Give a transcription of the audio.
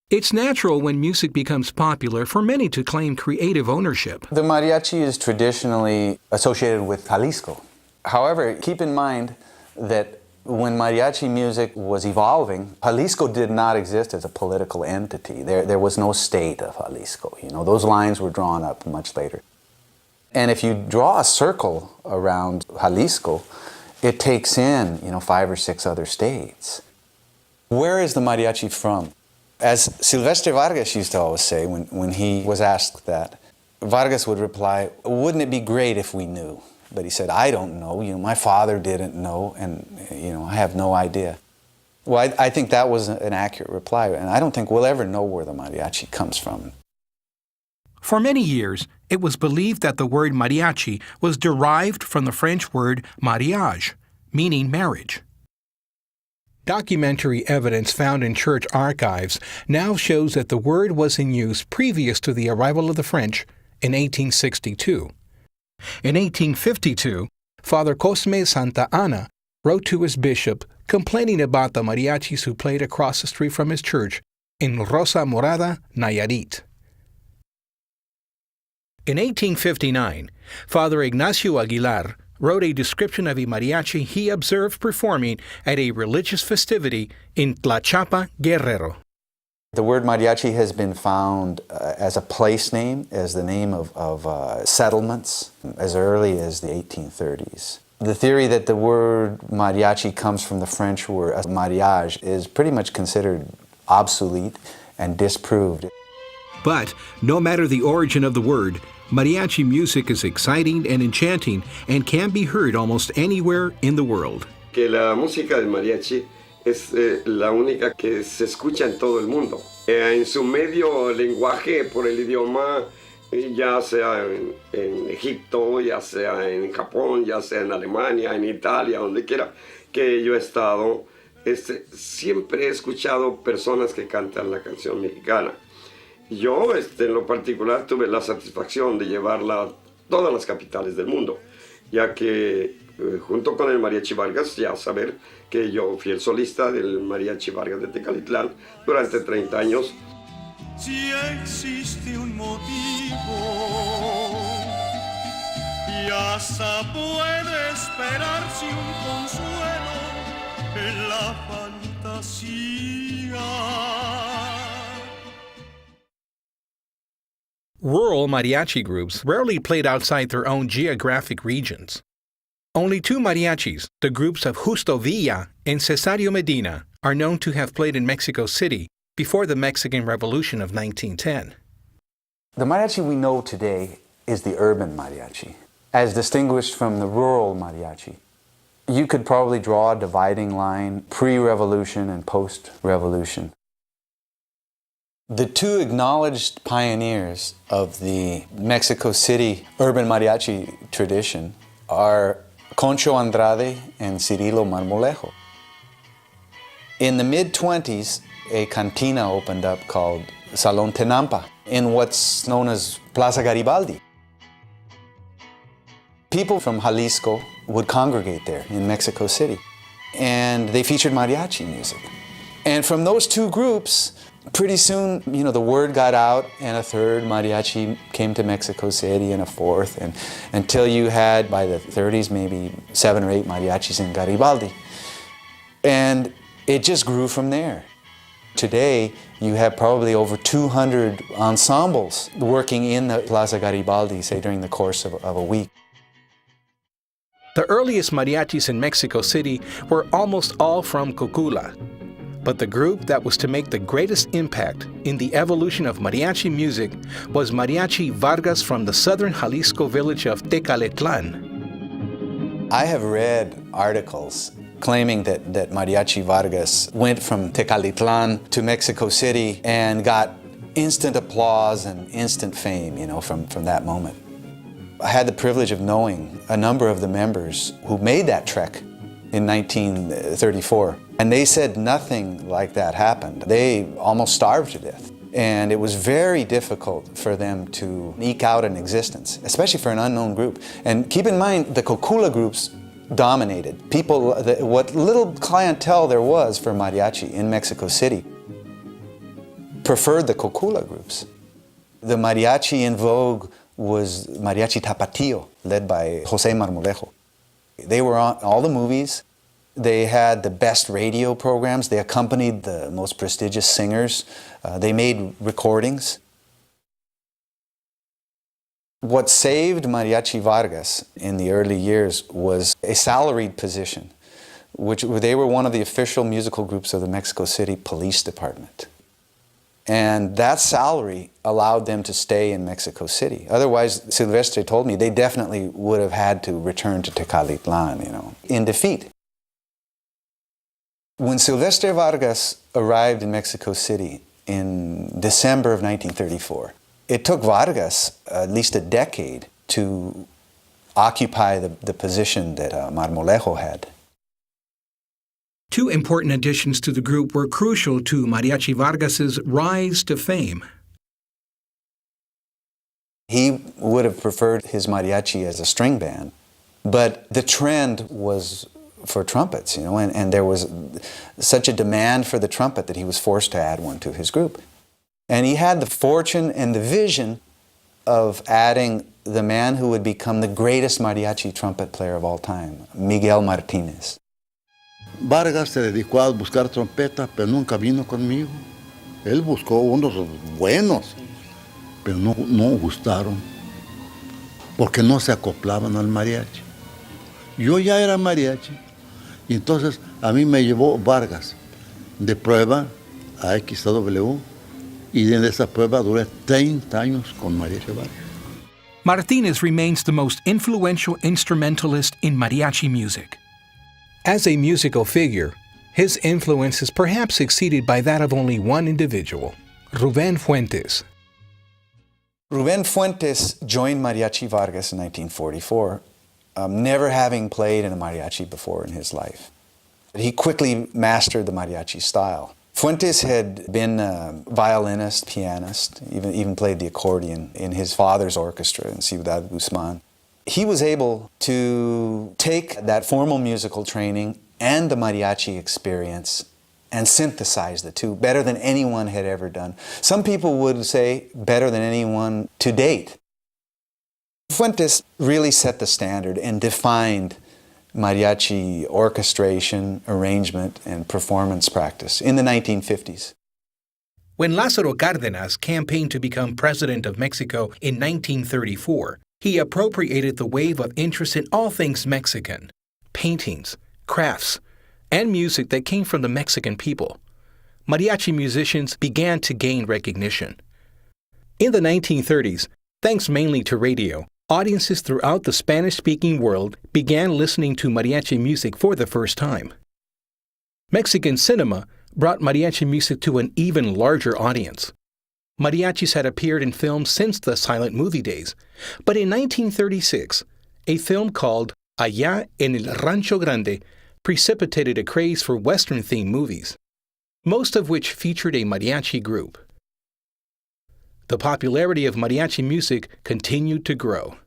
It's natural when music becomes popular for many to claim creative ownership. The mariachi is traditionally associated with Jalisco. However, keep in mind that when mariachi music was evolving, Jalisco did not exist as a political entity. There was no state of Jalisco. You know, those lines were drawn up much later. And if you draw a circle around Jalisco, it takes in, 5 or 6 other states. Where is the mariachi from? As Sylvestre Vargas used to always say when he was asked that, Vargas would reply, "Wouldn't it be great if we knew?" But he said, "I don't know, my father didn't know, and I have no idea." Well, I think that was an accurate reply, and I don't think we'll ever know where the mariachi comes from. For many years, it was believed that the word mariachi was derived from the French word mariage, meaning marriage. Documentary evidence found in church archives now shows that the word was in use previous to the arrival of the French in 1862. In 1852, Father Cosme Santa Ana wrote to his bishop complaining about the mariachis who played across the street from his church in Rosa Morada, Nayarit. In 1859, Father Ignacio Aguilar wrote a description of a mariachi he observed performing at a religious festivity in Tlachapa, Guerrero. The word mariachi has been found as a place name, as the name of settlements, as early as the 1830s. The theory that the word mariachi comes from the French word mariage is pretty much considered obsolete and disproved. But no matter the origin of the word, mariachi music is exciting and enchanting and can be heard almost anywhere in the world. Que la música del mariachi es la única que se escucha en todo el mundo. En su medio lenguaje, por el idioma, ya sea en Egipto, ya sea en Japón, ya sea en Alemania, en Italia, donde quiera que yo he estado, siempre he escuchado personas que cantan la canción mexicana. Yo, en lo particular, tuve la satisfacción de llevarla a todas las capitales del mundo, ya que junto con el Mariachi Vargas, ya saber que yo fui el solista del Mariachi Vargas de Tecalitlán durante 30 años. Si existe un motivo, ya se puede esperarse un consuelo en la fantasía. Rural mariachi groups rarely played outside their own geographic regions. Only 2 mariachis, the groups of Justo Villa and Cesareo Medina, are known to have played in Mexico City before the Mexican Revolution of 1910. The mariachi we know today is the urban mariachi, as distinguished from the rural mariachi. You could probably draw a dividing line pre-revolution and post-revolution. The 2 acknowledged pioneers of the Mexico City urban mariachi tradition are Concho Andrade and Cirilo Marmolejo. In the mid-20s, a cantina opened up called Salón Tenampa in what's known as Plaza Garibaldi. People from Jalisco would congregate there in Mexico City, and they featured mariachi music. And from those 2 groups, pretty soon, the word got out, and a 3rd mariachi came to Mexico City, and a 4th, and until you had, by the 30s, maybe 7 or 8 mariachis in Garibaldi. And it just grew from there. Today, you have probably over 200 ensembles working in the Plaza Garibaldi, say, during the course of a week. The earliest mariachis in Mexico City were almost all from Cocula. But the group that was to make the greatest impact in the evolution of mariachi music was Mariachi Vargas from the southern Jalisco village of Tecalitlán. I have read articles claiming that Mariachi Vargas went from Tecalitlán to Mexico City and got instant applause and instant fame, from that moment. I had the privilege of knowing a number of the members who made that trek in 1934. And they said nothing like that happened. They almost starved to death. And it was very difficult for them to eke out an existence, especially for an unknown group. And keep in mind, the Cocula groups dominated. People, what little clientele there was for mariachi in Mexico City preferred the cocula groups. The mariachi in vogue was Mariachi Tapatio, led by Jose Marmolejo. They were on all the movies. They had the best radio programs. They accompanied the most prestigious singers. They made recordings. What saved Mariachi Vargas in the early years was a salaried position, which they were one of the official musical groups of the Mexico City Police Department. And that salary allowed them to stay in Mexico City. Otherwise, Silvestre told me, they definitely would have had to return to Tecalitlán, in defeat. When Sylvester Vargas arrived in Mexico City in December of 1934, it took Vargas at least a decade to occupy the position that Marmolejo had. Two important additions to the group were crucial to Mariachi Vargas's rise to fame. He would have preferred his mariachi as a string band, but the trend was for trumpets, and there was such a demand for the trumpet that he was forced to add one to his group. And he had the fortune and the vision of adding the man who would become the greatest mariachi trumpet player of all time, Miguel Martinez. Vargas se dedicó a buscar trompetas, pero nunca vino conmigo. Él buscó unos buenos, pero no gustaron, porque no se acoplaban al mariachi. Yo ya era mariachi, y entonces a mí me llevó Vargas de prueba a XW, y en esa prueba duré 30 años con Mariachi Vargas. Martinez remains the most influential instrumentalist in mariachi music. As a musical figure, his influence is perhaps exceeded by that of only one individual, Ruben Fuentes. Ruben Fuentes joined Mariachi Vargas in 1944, never having played in a mariachi before in his life. He quickly mastered the mariachi style. Fuentes had been a violinist, pianist, even played the accordion in his father's orchestra in Ciudad Guzman. He was able to take that formal musical training and the mariachi experience and synthesize the two better than anyone had ever done. Some people would say better than anyone to date. Fuentes really set the standard and defined mariachi orchestration, arrangement, and performance practice in the 1950s. When Lazaro Cardenas campaigned to become president of Mexico in 1934, he appropriated the wave of interest in all things Mexican, paintings, crafts, and music that came from the Mexican people. Mariachi musicians began to gain recognition. In the 1930s, thanks mainly to radio, audiences throughout the Spanish-speaking world began listening to mariachi music for the first time. Mexican cinema brought mariachi music to an even larger audience. Mariachis had appeared in films since the silent movie days, but in 1936, a film called Allá en el Rancho Grande precipitated a craze for Western-themed movies, most of which featured a mariachi group. The popularity of mariachi music continued to grow.